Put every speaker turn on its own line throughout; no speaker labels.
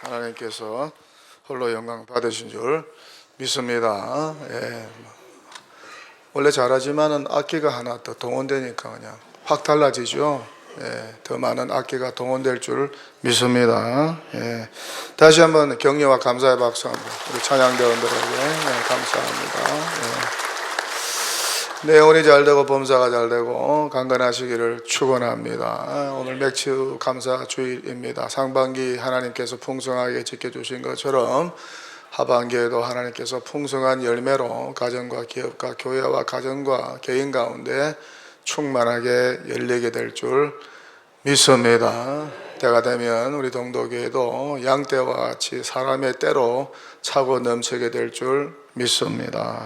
하나님께서 홀로 영광 받으신 줄 믿습니다. 원래 잘하지만은 악기가 하나 더 동원되니까 그냥 확 달라지죠. 더 많은 악기가 동원될 줄 믿습니다. 다시 한번 격려와 감사의 박수 한번 우리 찬양대원들에게 감사합니다. 내용이 잘되고 범사가 잘되고 강건하시기를 축원합니다. 오늘 맥주 감사 주일입니다. 상반기 하나님께서 풍성하게 지켜주신 것처럼 하반기에도 하나님께서 풍성한 열매로 가정과 기업과 교회와 가정과 개인 가운데 충만하게 열리게 될 줄 믿습니다. 때가 되면 우리 동도교회도 양떼와 같이 사람의 때로 차고 넘치게 될 줄 믿습니다.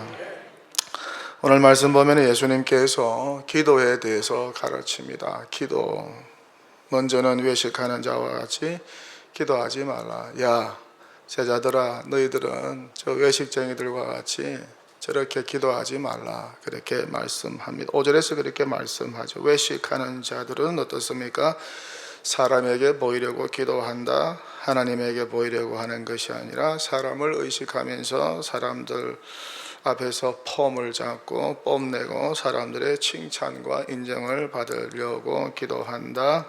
오늘 말씀 보면 예수님께서 기도에 대해서 가르칩니다. 기도, 먼저는 외식하는 자와 같이 기도하지 말라. 야 제자들아, 너희들은 저 외식쟁이들과 같이 저렇게 기도하지 말라, 그렇게 말씀합니다. 5절에서 그렇게 말씀하죠. 외식하는 자들은 어떻습니까? 사람에게 보이려고 기도한다. 하나님에게 보이려고 하는 것이 아니라 사람을 의식하면서 사람들 앞에서 폼을 잡고 뽐내고 사람들의 칭찬과 인정을 받으려고 기도한다.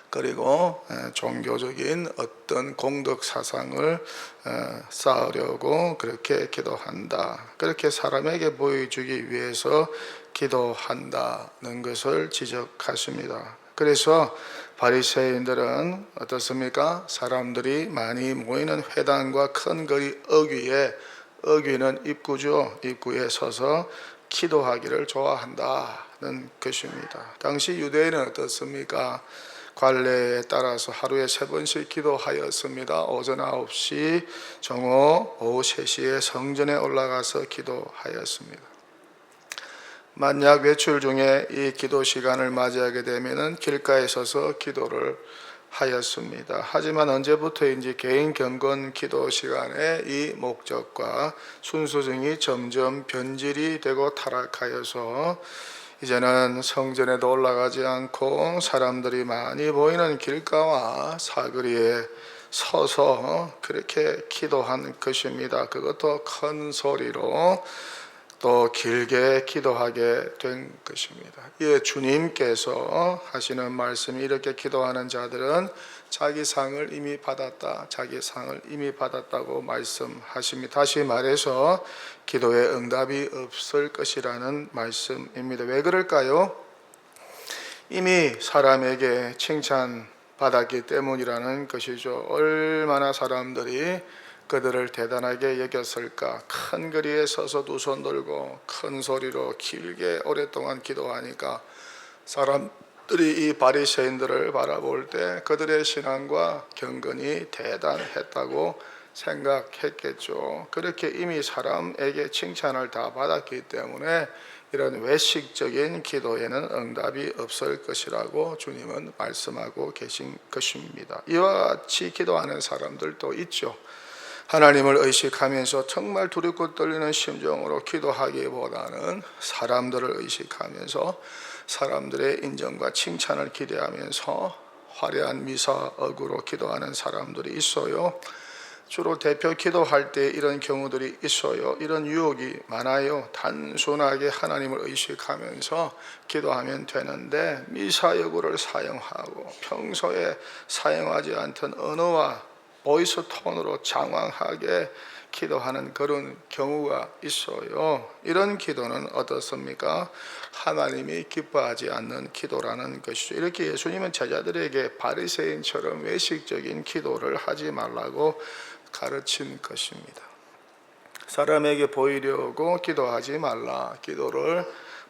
그리고 종교적인 어떤 공덕 사상을 쌓으려고 그렇게 기도한다. 그렇게 사람에게 보여주기 위해서 기도한다는 것을 지적하십니다. 그래서 바리새인들은 어떻습니까? 사람들이 많이 모이는 회당과 큰 거리 어귀는 입구죠. 입구에 서서 기도하기를 좋아한다는 것입니다. 당시 유대인은 어떻습니까? 관례에 따라서 하루에 3번씩 기도하였습니다. 오전 9시, 정오, 오후 3시에 성전에 올라가서 기도하였습니다. 만약 외출 중에 이 기도 시간을 맞이하게 되면 길가에 서서 기도를 하였습니다. 하지만 언제부터인지 개인 경건 기도 시간에 이 목적과 순서증이 점점 변질이 되고 타락하여서 이제는 성전에도 올라가지 않고 사람들이 많이 보이는 길가와 사거리에 서서 그렇게 기도한 것입니다. 그것도 큰 소리로 또 길게 기도하게 된 것입니다. 이에 주님께서 하시는 말씀이 이렇게 기도하는 자들은 자기 상을 이미 받았다, 자기 상을 이미 받았다고 말씀하십니다. 다시 말해서 기도에 응답이 없을 것이라는 말씀입니다. 왜 그럴까요? 이미 사람에게 칭찬받았기 때문이라는 것이죠. 얼마나 사람들이 그들을 대단하게 여겼을까. 큰 거리에 서서 두 손 들고 큰 소리로 길게 오랫동안 기도하니까 사람들이 이 바리새인들을 바라볼 때 그들의 신앙과 경건이 대단했다고 생각했겠죠. 그렇게 이미 사람에게 칭찬을 다 받았기 때문에 이런 외식적인 기도에는 응답이 없을 것이라고 주님은 말씀하고 계신 것입니다. 이와 같이 기도하는 사람들도 있죠. 하나님을 의식하면서 정말 두렵고 떨리는 심정으로 기도하기보다는 사람들을 의식하면서 사람들의 인정과 칭찬을 기대하면서 화려한 미사억으로 기도하는 사람들이 있어요. 주로 대표 기도할 때 이런 경우들이 있어요. 이런 유혹이 많아요. 단순하게 하나님을 의식하면서 기도하면 되는데 미사여구를 사용하고 평소에 사용하지 않던 언어와 보이스 톤으로 장황하게 기도하는 그런 경우가 있어요. 이런 기도는 어떻습니까? 하나님이 기뻐하지 않는 기도라는 것이죠. 이렇게 예수님은 제자들에게 바리새인처럼 외식적인 기도를 하지 말라고 가르친 것입니다. 사람에게 보이려고 기도하지 말라. 기도를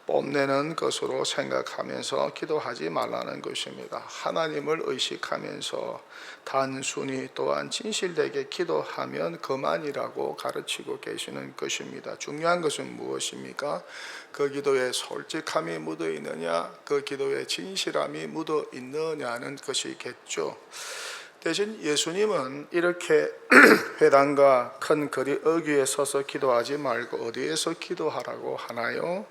뽐내는 것으로 생각하면서 기도하지 말라는 것입니다. 하나님을 의식하면서 단순히 또한 진실되게 기도하면 그만이라고 가르치고 계시는 것입니다. 중요한 것은 무엇입니까? 그 기도에 솔직함이 묻어 있느냐, 그 기도에 진실함이 묻어 있느냐는 것이겠죠. 대신 예수님은 이렇게 회당과 큰 거리 어귀에 서서 기도하지 말고 어디에서 기도하라고 하나요?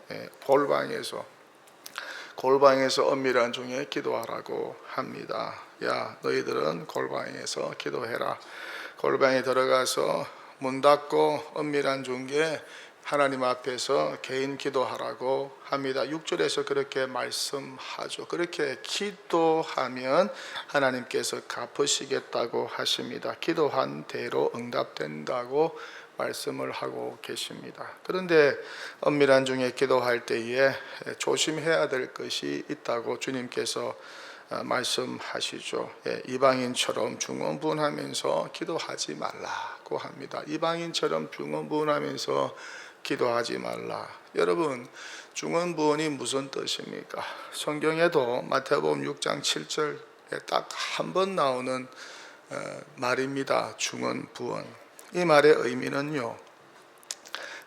골방에서 엄밀한 중에 기도하라고 합니다. 야, 너희들은 골방에서 기도해라. 골방에 들어가서 문 닫고 은밀한 중에 하나님 앞에서 개인 기도하라고 합니다. 6절에서 그렇게 말씀하죠. 그렇게 기도하면 하나님께서 갚으시겠다고 하십니다. 기도한 대로 응답된다고 말씀을 하고 계십니다. 그런데 은밀한 중에 기도할 때에 조심해야 될 것이 있다고 주님께서 말씀하시죠. 이방인처럼 중언부언하면서 기도하지 말라고 합니다. 이방인처럼 중언부언하면서 기도하지 말라. 여러분, 중언부언이 무슨 뜻입니까? 성경에도 마태복음 6장 7절에 딱 한 번 나오는 말입니다. 중언부언. 이 말의 의미는요,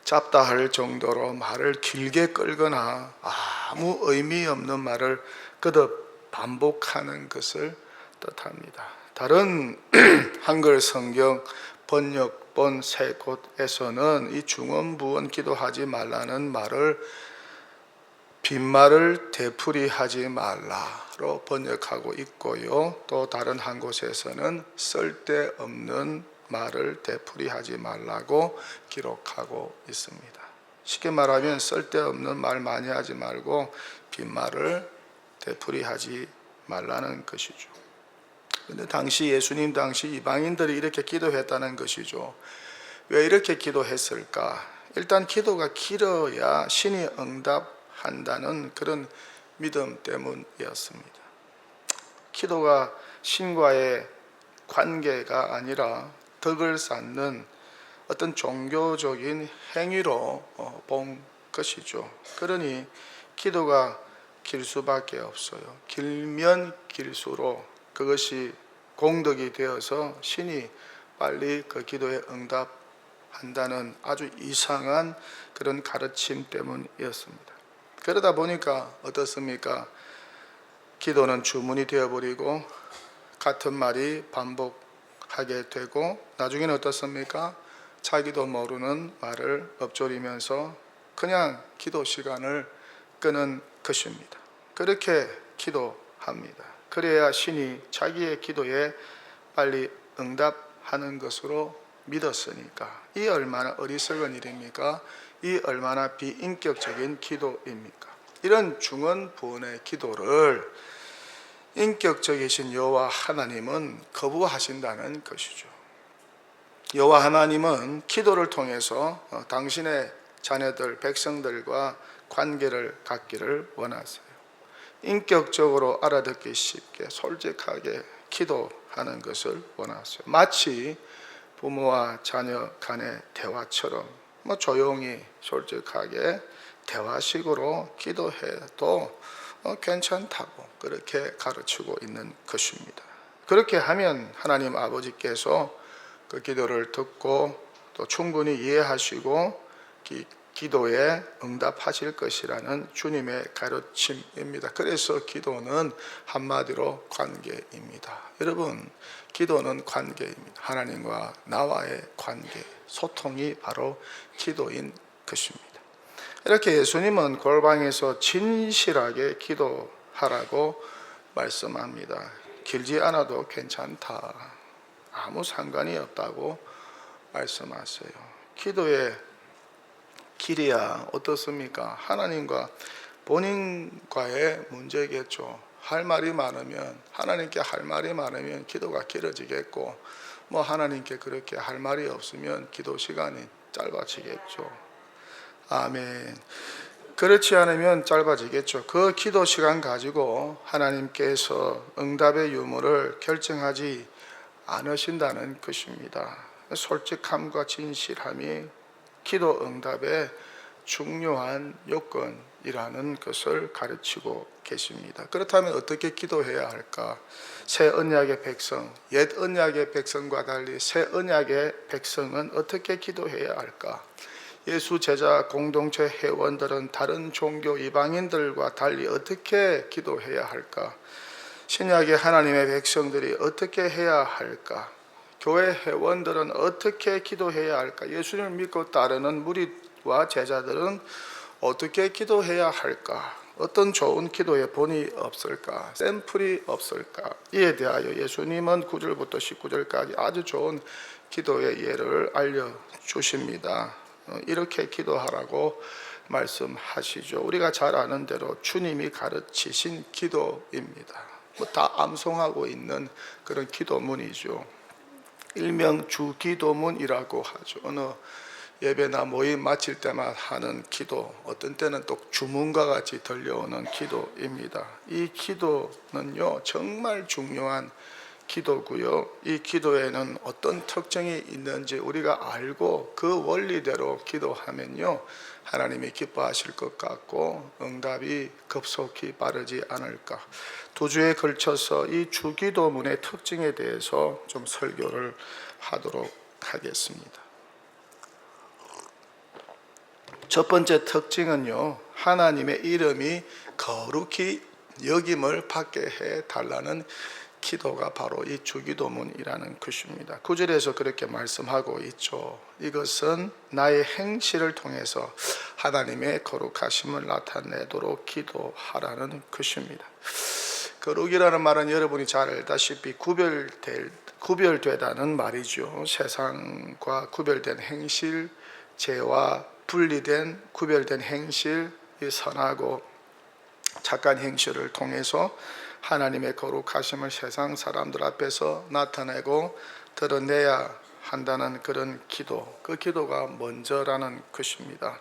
잡다 할 정도로 말을 길게 끌거나 아무 의미 없는 말을 거듭 반복하는 것을 뜻합니다. 다른 한글 성경 번역본 세 곳에서는 이 중언부언 기도하지 말라는 말을 빈말을 되풀이하지 말라로 번역하고 있고요. 또 다른 한 곳에서는 쓸데없는 말을 되풀이하지 말라고 기록하고 있습니다. 쉽게 말하면 쓸데없는 말 많이 하지 말고 빈말을 되풀이하지 말라는 것이죠. 그런데 당시 예수님 당시 이방인들이 이렇게 기도했다는 것이죠. 왜 이렇게 기도했을까? 일단 기도가 길어야 신이 응답한다는 그런 믿음 때문이었습니다. 기도가 신과의 관계가 아니라 덕을 쌓는 어떤 종교적인 행위로 본 것이죠. 그러니 기도가 길 수밖에 없어요. 길면 길수록 그것이 공덕이 되어서 신이 빨리 그 기도에 응답한다는 아주 이상한 그런 가르침 때문이었습니다. 그러다 보니까 어떻습니까? 기도는 주문이 되어버리고 같은 말이 반복하게 되고 나중에는 어떻습니까? 자기도 모르는 말을 엎조리면서 그냥 기도 시간을 끄는 것입니다. 그렇게 기도합니다. 그래야 신이 자기의 기도에 빨리 응답하는 것으로 믿었으니까. 이 얼마나 어리석은 일입니까? 이 얼마나 비인격적인 기도입니까? 이런 중언부언의 기도를 인격적이신 여호와 하나님은 거부하신다는 것이죠. 여호와 하나님은 기도를 통해서 당신의 자녀들, 백성들과 관계를 갖기를 원하세요. 인격적으로 알아듣기 쉽게 솔직하게 기도하는 것을 원하세요. 마치 부모와 자녀 간의 대화처럼 조용히 솔직하게 대화식으로 기도해도 괜찮다고 그렇게 가르치고 있는 것입니다. 그렇게 하면 하나님 아버지께서 그 기도를 듣고 또 충분히 이해하시고 기도에 응답하실 것이라는 주님의 가르침입니다. 그래서 기도는 한마디로 관계입니다. 여러분, 기도는 관계입니다. 하나님과 나와의 관계, 소통이 바로 기도인 것입니다. 이렇게 예수님은 골방에서 진실하게 기도하라고 말씀합니다. 길지 않아도 괜찮다. 아무 상관이 없다고 말씀하세요. 기도의 길이야 어떻습니까? 하나님과 본인과의 문제겠죠. 할 말이 많으면 하나님께 할 말이 많으면 기도가 길어지겠고 하나님께 그렇게 할 말이 없으면 기도 시간이 짧아지겠죠. 아멘. 그렇지 않으면 짧아지겠죠. 그 기도 시간 가지고 하나님께서 응답의 유무를 결정하지 않으신다는 것입니다. 솔직함과 진실함이 기도 응답의 중요한 요건이라는 것을 가르치고 계십니다. 그렇다면 어떻게 기도해야 할까? 새 언약의 백성, 옛 언약의 백성과 달리 새 언약의 백성은 어떻게 기도해야 할까? 예수 제자 공동체 회원들은 다른 종교 이방인들과 달리 어떻게 기도해야 할까? 신약의 하나님의 백성들이 어떻게 해야 할까? 교회 회원들은 어떻게 기도해야 할까? 예수님을 믿고 따르는 무리와 제자들은 어떻게 기도해야 할까? 어떤 좋은 기도의 본이 없을까? 샘플이 없을까? 이에 대하여 예수님은 9절부터 19절까지 아주 좋은 기도의 예를 알려주십니다. 이렇게 기도하라고 말씀하시죠. 우리가 잘 아는 대로 주님이 가르치신 기도입니다. 다 암송하고 있는 그런 기도문이죠. 일명 주기도문이라고 하죠. 어느 예배나 모임 마칠 때만 하는 기도, 어떤 때는 또 주문과 같이 들려오는 기도입니다. 이 기도는요, 정말 중요한 기도고요. 이 기도에는 어떤 특징이 있는지 우리가 알고 그 원리대로 기도하면요, 하나님이 기뻐하실 것 같고 응답이 급속히 빠르지 않을까. 2주에 걸쳐서 이 주기도문의 특징에 대해서 좀 설교를 하도록 하겠습니다. 첫 번째 특징은요, 하나님의 이름이 거룩히 여김을 받게 해달라는 기도가 바로 이 주기도문이라는 것입니다. 9절에서 그렇게 말씀하고 있죠. 이것은 나의 행실을 통해서 하나님의 거룩하심을 나타내도록 기도하라는 것입니다. 거룩이라는 말은 여러분이 잘 알다시피 구별되다는 말이죠. 세상과 구별된 행실, 죄와 분리된 구별된 행실, 이 선하고 착한 행실을 통해서 하나님의 거룩하심을 세상 사람들 앞에서 나타내고 드러내야 한다는 그런 기도, 그 기도가 먼저라는 것입니다.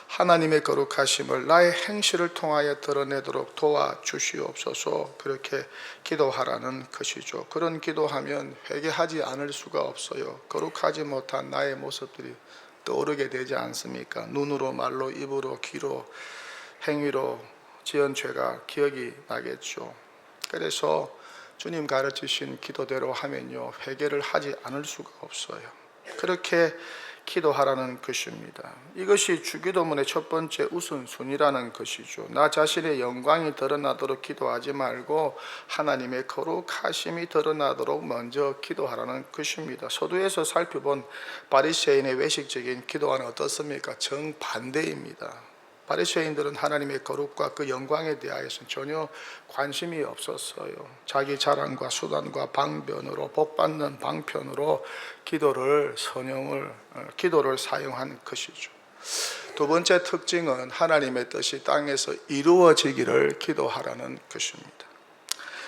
하나님의 거룩하심을 나의 행실을 통하여 드러내도록 도와주시옵소서, 그렇게 기도하라는 것이죠. 그런 기도하면 회개하지 않을 수가 없어요. 거룩하지 못한 나의 모습들이 떠오르게 되지 않습니까? 눈으로, 말로, 입으로, 귀로, 행위로 지은 죄가 기억이 나겠죠. 그래서 주님 가르치신 기도대로 하면요, 회개를 하지 않을 수가 없어요. 그렇게 기도하라는 것입니다. 이것이 주기도문의 첫 번째 우선순위라는 것이죠. 나 자신의 영광이 드러나도록 기도하지 말고 하나님의 거룩하심이 드러나도록 먼저 기도하라는 것입니다. 서두에서 살펴본 바리새인의 외식적인 기도와는 어떻습니까? 정반대입니다. 바리새인들은 하나님의 거룩과 그 영광에 대하여서는 전혀 관심이 없었어요. 자기 자랑과 수단과 방변으로, 복받는 방편으로 기도를 사용한 것이죠. 두 번째 특징은 하나님의 뜻이 땅에서 이루어지기를 기도하라는 것입니다.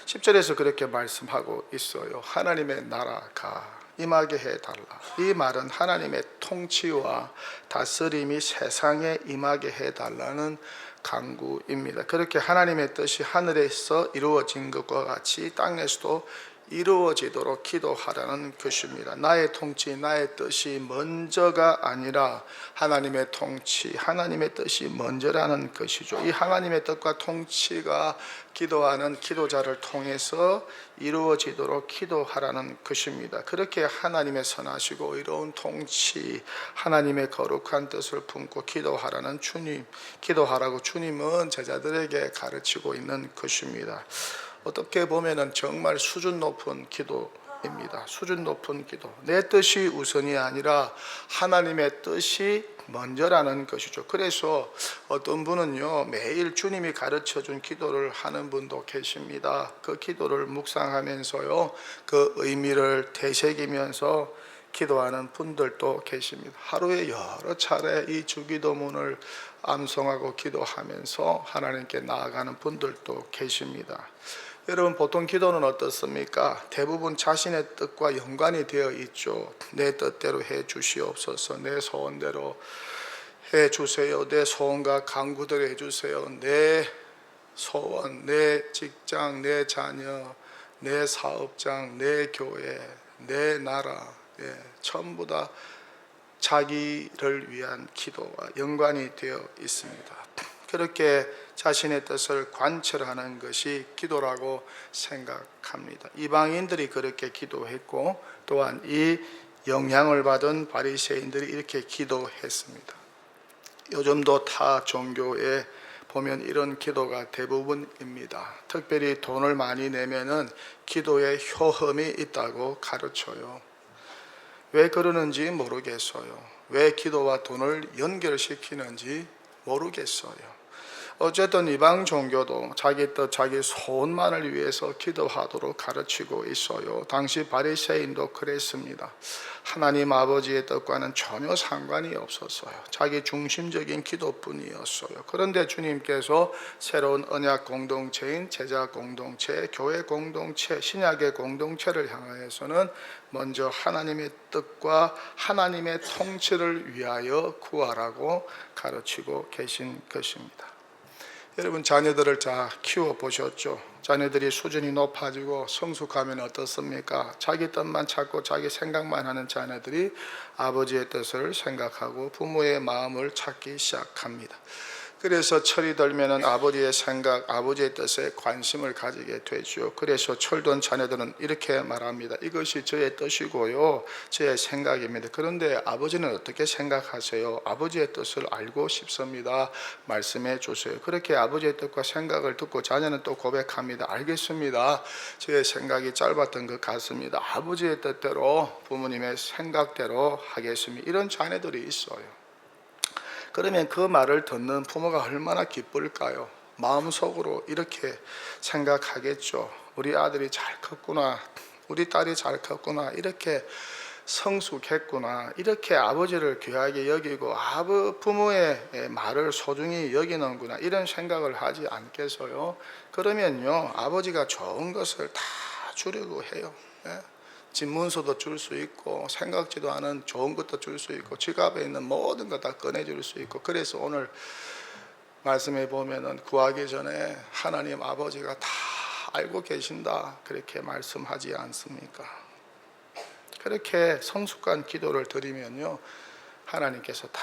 10절에서 그렇게 말씀하고 있어요. 하나님의 나라가 임하게 해달라. 이 말은 하나님의 통치와 다스림이 세상에 임하게 해달라는 간구입니다. 그렇게 하나님의 뜻이 하늘에서 이루어진 것과 같이 땅에서도 이루어지도록 기도하라는 것입니다. 나의 통치, 나의 뜻이 먼저가 아니라 하나님의 통치, 하나님의 뜻이 먼저라는 것이죠. 이 하나님의 뜻과 통치가 기도하는 기도자를 통해서 이루어지도록 기도하라는 것입니다. 그렇게 하나님의 선하시고 의로운 통치, 하나님의 거룩한 뜻을 품고 기도하라는 기도하라고 주님은 제자들에게 가르치고 있는 것입니다. 어떻게 보면은 정말 수준 높은 기도입니다. 수준 높은 기도. 내 뜻이 우선이 아니라 하나님의 뜻이 먼저라는 것이죠. 그래서 어떤 분은요, 매일 주님이 가르쳐준 기도를 하는 분도 계십니다. 그 기도를 묵상하면서요, 그 의미를 되새기면서 기도하는 분들도 계십니다. 하루에 여러 차례 이 주기도문을 암송하고 기도하면서 하나님께 나아가는 분들도 계십니다. 여러분, 보통 기도는 어떻습니까? 대부분 자신의 뜻과 연관이 되어 있죠. 내 뜻대로 해 주시옵소서, 내 소원대로 해 주세요, 내 소원과 간구대로 해 주세요, 내 소원, 내 직장, 내 자녀, 내 사업장, 내 교회, 내 나라, 전부 다 자기를 위한 기도와 연관이 되어 있습니다. 그렇게 자신의 뜻을 관철하는 것이 기도라고 생각합니다. 이방인들이 그렇게 기도했고, 또한 이 영향을 받은 바리새인들이 이렇게 기도했습니다. 요즘도 타 종교에 보면 이런 기도가 대부분입니다. 특별히 돈을 많이 내면은 기도에 효험이 있다고 가르쳐요. 왜 그러는지 모르겠어요. 왜 기도와 돈을 연결시키는지 모르겠어요. 어쨌든 이방 종교도 자기 뜻, 자기 소원만을 위해서 기도하도록 가르치고 있어요. 당시 바리새인도 그랬습니다. 하나님 아버지의 뜻과는 전혀 상관이 없었어요. 자기 중심적인 기도뿐이었어요. 그런데 주님께서 새로운 언약 공동체인 제자 공동체, 교회 공동체, 신약의 공동체를 향하여서는 먼저 하나님의 뜻과 하나님의 통치를 위하여 구하라고 가르치고 계신 것입니다. 여러분, 자녀들을 잘 키워보셨죠? 자녀들이 수준이 높아지고 성숙하면 어떻습니까? 자기 뜻만 찾고 자기 생각만 하는 자녀들이 아버지의 뜻을 생각하고 부모의 마음을 찾기 시작합니다. 그래서 철이 들면은 아버지의 생각, 아버지의 뜻에 관심을 가지게 되죠. 그래서 철든 자녀들은 이렇게 말합니다. 이것이 저의 뜻이고요, 저의 생각입니다. 그런데 아버지는 어떻게 생각하세요? 아버지의 뜻을 알고 싶습니다. 말씀해 주세요. 그렇게 아버지의 뜻과 생각을 듣고 자녀는 또 고백합니다. 알겠습니다. 저의 생각이 짧았던 것 같습니다. 아버지의 뜻대로, 부모님의 생각대로 하겠습니다. 이런 자녀들이 있어요. 그러면 그 말을 듣는 부모가 얼마나 기쁠까요? 마음속으로 이렇게 생각하겠죠. 우리 아들이 잘 컸구나, 우리 딸이 잘 컸구나, 이렇게 성숙했구나, 이렇게 아버지를 귀하게 여기고 부모의 말을 소중히 여기는구나, 이런 생각을 하지 않겠어요? 그러면요, 아버지가 좋은 것을 다 주려고 해요. 집문서도 줄 수 있고 생각지도 않은 좋은 것도 줄 수 있고 지갑에 있는 모든 것 다 꺼내줄 수 있고. 그래서 오늘 말씀해 보면은 구하기 전에 하나님 아버지가 다 알고 계신다, 그렇게 말씀하지 않습니까? 그렇게 성숙한 기도를 드리면요, 하나님께서 다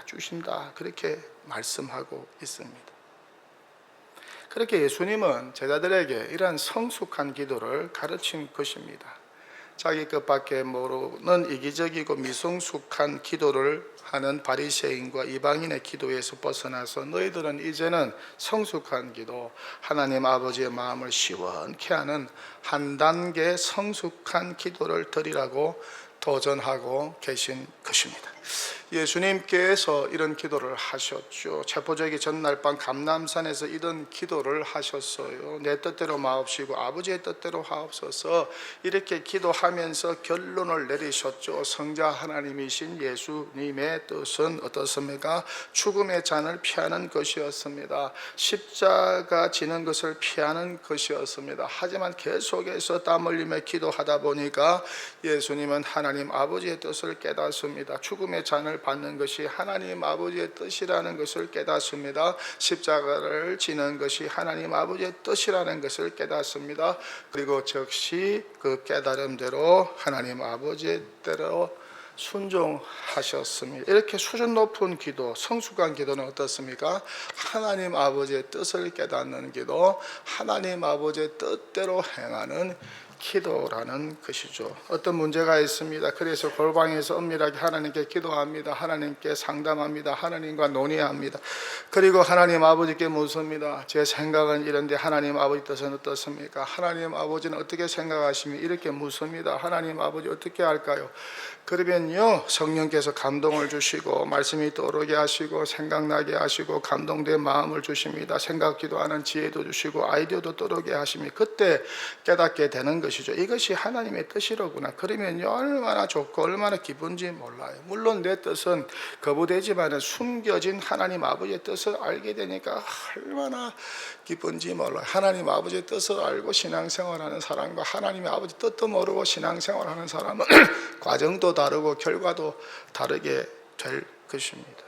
주신다, 그렇게 말씀하고 있습니다. 그렇게 예수님은 제자들에게 이러한 성숙한 기도를 가르친 것입니다. 자기 것밖에 모르는 이기적이고 미성숙한 기도를 하는 바리새인과 이방인의 기도에서 벗어나서 너희들은 이제는 성숙한 기도, 하나님 아버지의 마음을 시원케 하는 한 단계 성숙한 기도를 드리라고 도전하고 계신 것입니다. 예수님께서 이런 기도를 하셨죠. 체포되기 전날 밤 감람산에서 이런 기도를 하셨어요. 내 뜻대로 마옵시고 아버지의 뜻대로 하옵소서, 이렇게 기도하면서 결론을 내리셨죠. 성자 하나님이신 예수님의 뜻은 어떻습니까? 죽음의 잔을 피하는 것이었습니다. 십자가 지는 것을 피하는 것이었습니다. 하지만 계속해서 땀 흘리며 기도하다 보니까 예수님은 하나님 아버지의 뜻을 깨닫습니다. 죽음의 잔을 받는 것이 하나님 아버지의 뜻이라는 것을 깨닫습니다. 십자가를 지는 것이 하나님 아버지의 뜻이라는 것을 깨닫습니다. 그리고 즉시 그 깨달음대로 하나님 아버지의 대로 순종하셨습니다. 이렇게 수준 높은 기도, 성숙한 기도는 어떻습니까? 하나님 아버지의 뜻을 깨닫는 기도, 하나님 아버지의 뜻대로 행하는 기도라는 것이죠. 어떤 문제가 있습니다. 그래서 골방에서 은밀하게 하나님께 기도합니다. 하나님께 상담합니다. 하나님과 논의합니다. 그리고 하나님 아버지께 묻습니다. 제 생각은 이런데 하나님 아버지 뜻은 어떻습니까? 하나님 아버지는 어떻게 생각하십니까? 이렇게 묻습니다. 하나님 아버지 어떻게 할까요? 그러면요, 성령께서 감동을 주시고 말씀이 떠오르게 하시고 생각나게 하시고 감동된 마음을 주십니다. 생각지도 않은 지혜도 주시고 아이디어도 떠오르게 하십니다. 그때 깨닫게 되는 것이죠. 이것이 하나님의 뜻이로구나. 그러면요, 얼마나 좋고 얼마나 기쁜지 몰라요. 물론 내 뜻은 거부되지만 숨겨진 하나님 아버지의 뜻을 알게 되니까 얼마나 기쁜지 몰라요. 하나님 아버지의 뜻을 알고 신앙생활하는 사람과 하나님의 아버지 뜻도 모르고 신앙생활하는 사람은 과정도 다르고 결과도 다르게 될 것입니다.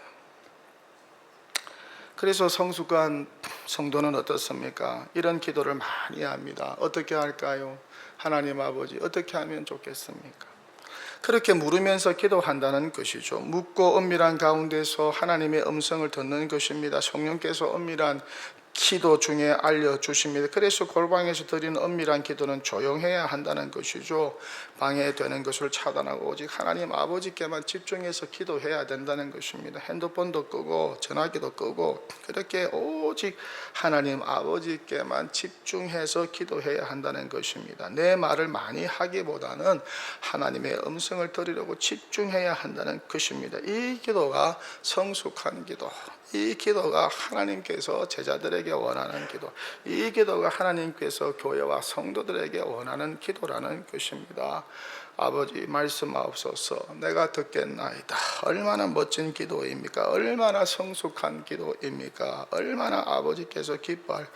그래서 성숙한 성도는 어떻습니까? 이런 기도를 많이 합니다. 어떻게 할까요? 하나님 아버지 어떻게 하면 좋겠습니까? 그렇게 물으면서 기도한다는 것이죠. 묻고 은밀한 가운데서 하나님의 음성을 듣는 것입니다. 성령께서 은밀한 기도 중에 알려주십니다. 그래서 골방에서 드리는 은밀한 기도는 조용해야 한다는 것이죠. 방해되는 것을 차단하고 오직 하나님 아버지께만 집중해서 기도해야 된다는 것입니다. 핸드폰도 끄고 전화기도 끄고 그렇게 오직 하나님 아버지께만 집중해서 기도해야 한다는 것입니다. 내 말을 많이 하기보다는 하나님의 음성을 들으려고 집중해야 한다는 것입니다. 이 기도가 성숙한 기도, 이 기도가 하나님께서 제자들에게 원하는 기도, 이 기도가 하나님께서 교회와 성도들에게 원하는 기도라는 것입니다. 아버지 말씀하옵소서. 내가 듣겠나이다. 얼마나 멋진 기도입니까? 얼마나 성숙한 기도입니까? 얼마나 아버지께서 기뻐할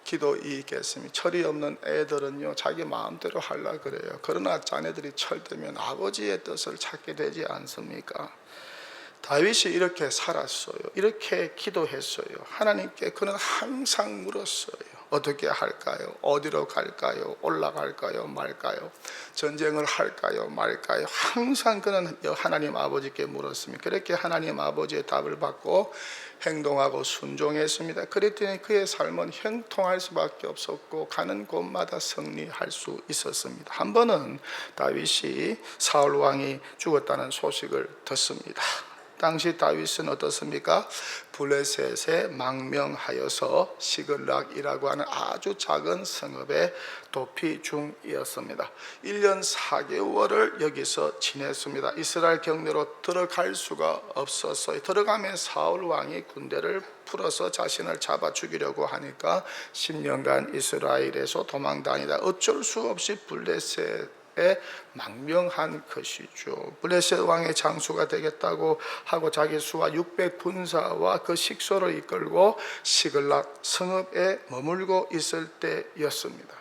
기도이겠습니까? 철이 없는 애들은요 자기 마음대로 하려고 그래요. 그러나 자네들이 철들면 아버지의 뜻을 찾게 되지 않습니까? 다윗이 이렇게 살았어요. 이렇게 기도했어요. 하나님께 그는 항상 물었어요. 어떻게 할까요? 어디로 갈까요? 올라갈까요? 말까요? 전쟁을 할까요? 말까요? 항상 그는 하나님 아버지께 물었습니다. 그렇게 하나님 아버지의 답을 받고 행동하고 순종했습니다. 그랬더니 그의 삶은 형통할 수밖에 없었고 가는 곳마다 승리할 수 있었습니다. 한 번은 다윗이 사울 왕이 죽었다는 소식을 듣습니다. 당시 다윗은 어떻습니까? 블레셋에 망명하여서 시글락이라고 하는 아주 작은 성읍의 도피 중이었습니다. 1년 4개월을 여기서 지냈습니다. 이스라엘 경내로 들어갈 수가 없었어요. 들어가면 사울 왕이 군대를 풀어서 자신을 잡아 죽이려고 하니까 10년간 이스라엘에서 도망다니다 어쩔 수 없이 블레셋 망명한 것이죠. 블레셋 왕의 장수가 되겠다고 하고 자기 수하 600 군사와 그 식소를 이끌고 시글락 성읍에 머물고 있을 때였습니다.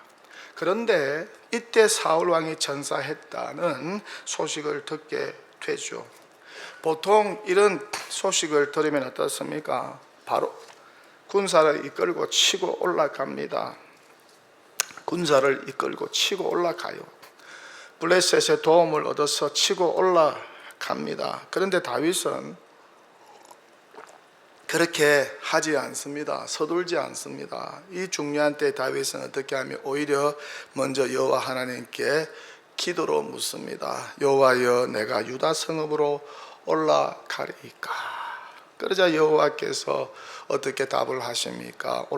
그런데 이때 사울 왕이 전사했다는 소식을 듣게 되죠. 보통 이런 소식을 들으면 어떻습니까? 바로 군사를 이끌고 치고 올라갑니다. 군사를 이끌고 치고 올라가요. 블레셋의 도움을 얻어서 치고 올라갑니다. 그런데 다윗은 그렇게 하지 않습니다. 서둘지 않습니다. 이 중요한 때 다윗은 어떻게 하면 오히려 먼저 여호와 하나님께 기도로 묻습니다. 여호와여, 내가 유다 성읍으로 올라가리이까? 그러자 여호와께서 어떻게 답을 하십니까?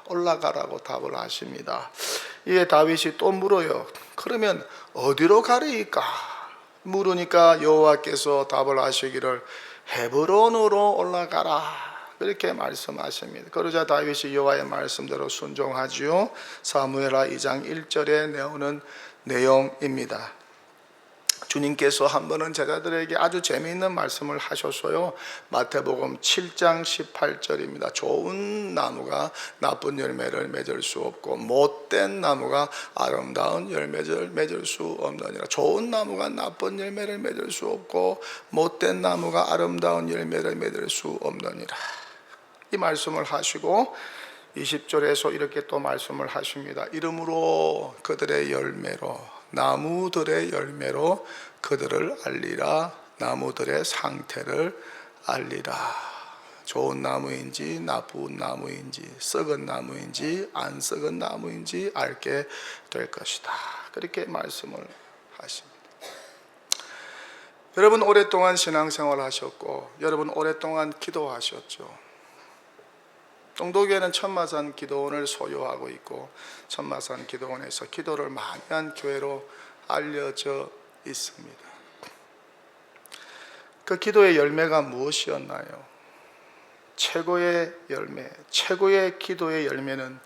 올라가라고 답을 하십니다. 이에 다윗이 또 물어요. 그러면 어디로 가리이까? 물으니까 여호와께서 답을 하시기를 헤브론으로 올라가라, 그렇게 말씀하십니다. 그러자 다윗이 여호와의 말씀대로 순종하지요. 사무엘하 2장 1절에 나오는 내용입니다. 주님께서 한 번은 제자들에게 아주 재미있는 말씀을 하셨어요. 마태복음 7장 18절입니다. 좋은 나무가 나쁜 열매를 맺을 수 없고 못된 나무가 아름다운 열매를 맺을 수 없느니라. 좋은 나무가 나쁜 열매를 맺을 수 없고 못된 나무가 아름다운 열매를 맺을 수 없느니라. 이 말씀을 하시고 20절에서 이렇게 또 말씀을 하십니다. 이름으로 그들의 열매로, 나무들의 열매로 그들을 알리라. 나무들의 상태를 알리라. 좋은 나무인지 나쁜 나무인지 썩은 나무인지 안 썩은 나무인지 알게 될 것이다, 그렇게 말씀을 하십니다. 여러분 오랫동안 신앙생활 하셨고 여러분 오랫동안 기도하셨죠. 동도교회는 천마산 기도원을 소유하고 있고 천마산 기도원에서 기도를 많이 한 교회로 알려져 있습니다. 그 기도의 열매가 무엇이었나요? 최고의 열매, 최고의 기도의 열매는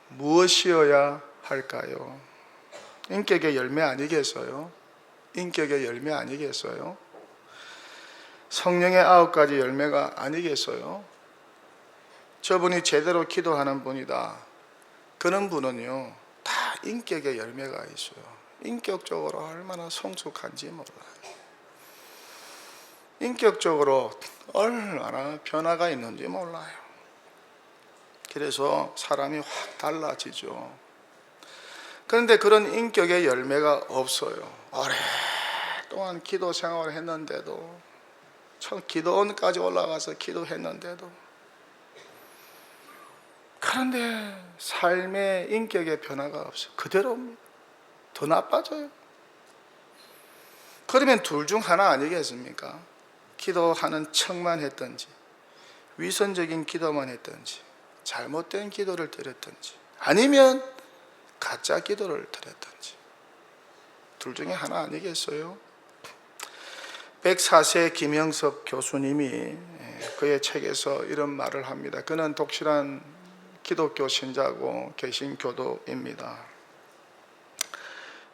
무엇이어야 할까요? 인격의 열매 아니겠어요? 인격의 열매 아니겠어요? 성령의 9가지 열매가 아니겠어요? 저분이 제대로 기도하는 분이다, 그런 분은요 다 인격의 열매가 있어요. 인격적으로 얼마나 성숙한지 몰라요. 인격적으로 얼마나 변화가 있는지 몰라요. 그래서 사람이 확 달라지죠. 그런데 그런 인격의 열매가 없어요. 오랫동안 기도 생활을 했는데도, 기도원까지 올라가서 기도했는데도, 그런데 삶의 인격의 변화가 없어요. 그대로입니다. 더 나빠져요. 그러면 둘 중 하나 아니겠습니까? 기도하는 척만 했든지 위선적인 기도만 했든지 잘못된 기도를 드렸든지 아니면 가짜 기도를 드렸든지 둘 중에 하나 아니겠어요? 104세 김영석 교수님이 그의 책에서 이런 말을 합니다. 그는 독실한 기독교 신자고 개신교도입니다.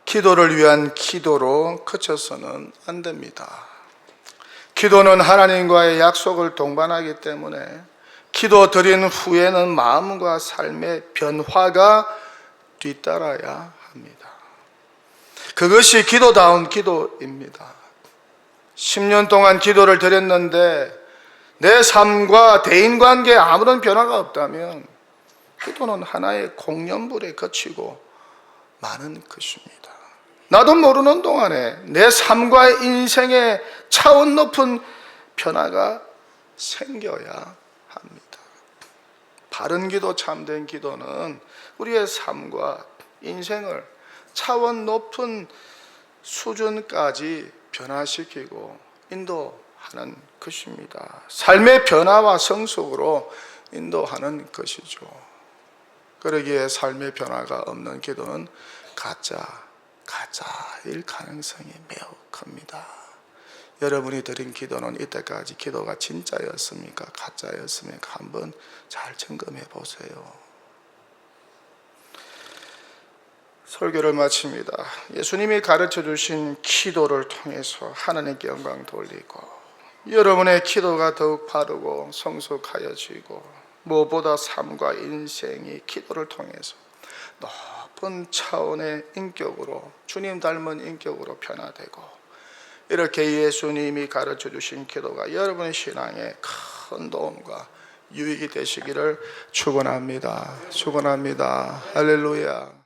기도를 위한 기도로 그쳐서는 안 됩니다. 기도는 하나님과의 약속을 동반하기 때문에 기도 드린 후에는 마음과 삶의 변화가 뒤따라야 합니다. 그것이 기도다운 기도입니다. 10년 동안 기도를 드렸는데 내 삶과 대인관계에 아무런 변화가 없다면 기도는 하나의 공연불에 그치고 마는 것입니다. 나도 모르는 동안에 내 삶과 인생의 차원 높은 변화가 생겨야 합니다. 바른 기도, 참된 기도는 우리의 삶과 인생을 차원 높은 수준까지 변화시키고 인도하는 것입니다. 삶의 변화와 성숙으로 인도하는 것이죠. 그러기에 삶의 변화가 없는 기도는 가짜일 가능성이 매우 큽니다. 여러분이 드린 기도는 이때까지 기도가 진짜였습니까? 가짜였습니까? 한번 잘 점검해 보세요. 설교를 마칩니다. 예수님이 가르쳐 주신 기도를 통해서 하나님께 영광 돌리고 여러분의 기도가 더욱 바르고 성숙하여지고 무엇보다 삶과 인생이 기도를 통해서 높은 차원의 인격으로 주님 닮은 인격으로 변화되고 이렇게 예수님이 가르쳐 주신 기도가 여러분의 신앙에 큰 도움과 유익이 되시기를 축원합니다. 할렐루야.